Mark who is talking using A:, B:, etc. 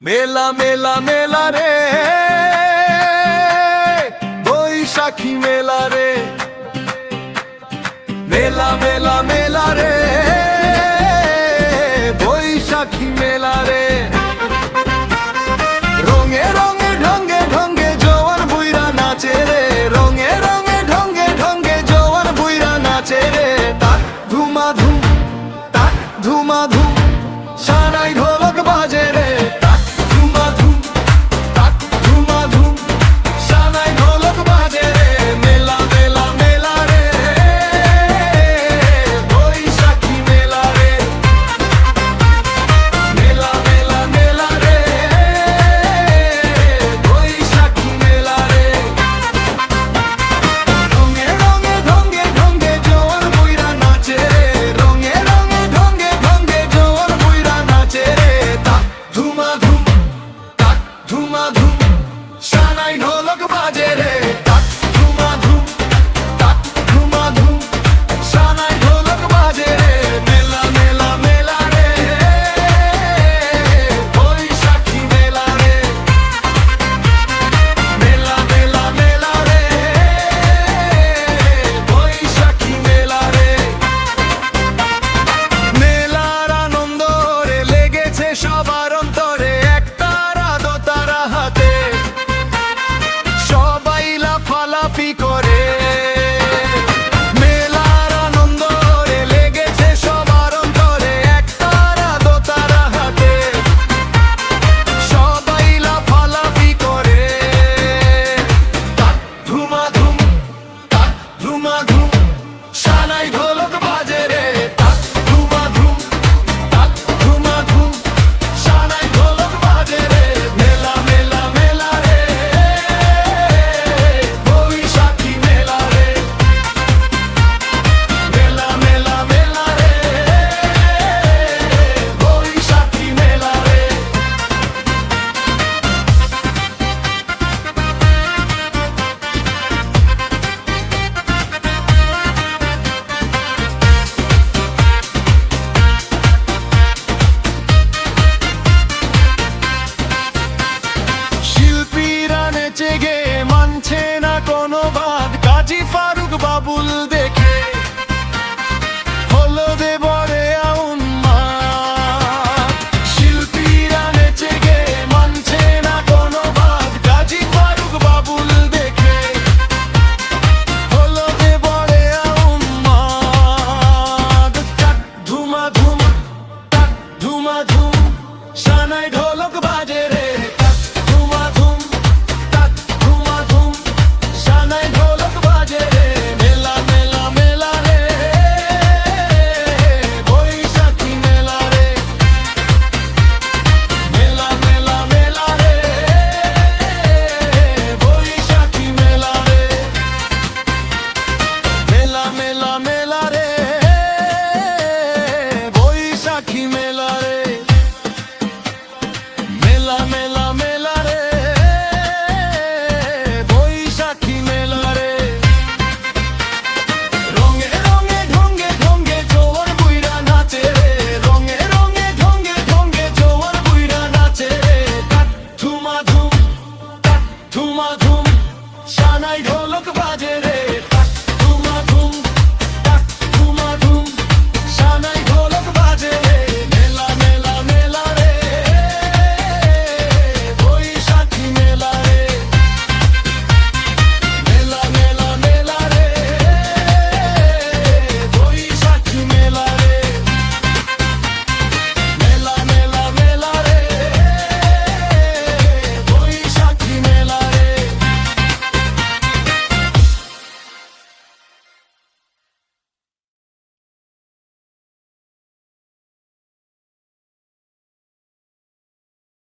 A: মেলা মেলা মেলা রে, বৈশাখী মেলা রে। মেলা মেলা মেলা রে, বৈশাখী মেলা রে। রঙে রঙে ঢঙ্গে ঢঙ্গে জওয়ান বুইরা নাচে রে। রঙে রঙে ঢঙ্গে ঢঙ্গে জওয়ান বুইরা নাচে রে। তাক ধুমা ধুম, তাক ধুমা ধুম, সানাই ঢোলক বাজে রে। তাক ধুমা ধুম, তাক ধুমা ধুম, সানাই ঢোলক বাজে রে। মেলা মেলা মেলা রে, বৈশাখী মেলা রে। মেলা মেলা মেলা রে, বৈশাখী মেলা রে। রঙে রঙে ঢঙ্গে ঢঙ্গে জওয়ান বুইরা নাচে রে। রঙে রঙে ঢঙ্গে ঢঙ্গে জওয়ান বুইরা নাচে রে। তাক ধুমা ধুম, তাক ধুমা ধুম, সানাই ঢোলক বাজে রে। তাক ধুমা ধুম, তাক ধুমা ধুম, সানাই ঢোলক বাজে রে। মেলা মেলা মেলা রে, বৈশাখী মেলা রে। মেলা মেলা মেলা রে, বৈশাখী মেলা রে। মেলার আনন্দ রে লেগেছে সবার অন্তরে। একতারা দোতারা হাতে সবাই লাফালাফি করে। মেলার আনন্দ রে লেগেছে সবার অন্তরে। একতারা দোতারা হাতে সবাই লাফালাফি করে। তাক ধুমা ধুম, তাক ধুমা ধুম, সানাই ঢোলক বাজে রে। তাক ধুমা ধুম, তাক ধুমা ধুম, সানাই ঢোলক বাজে রে। মেলা মেলা মেলা রে, বৈশাখী মেলা রে। মেলা মেলা মেলা রে, বৈশাখী মেলা রে। শিল্পীরা নেচে গে মানছে না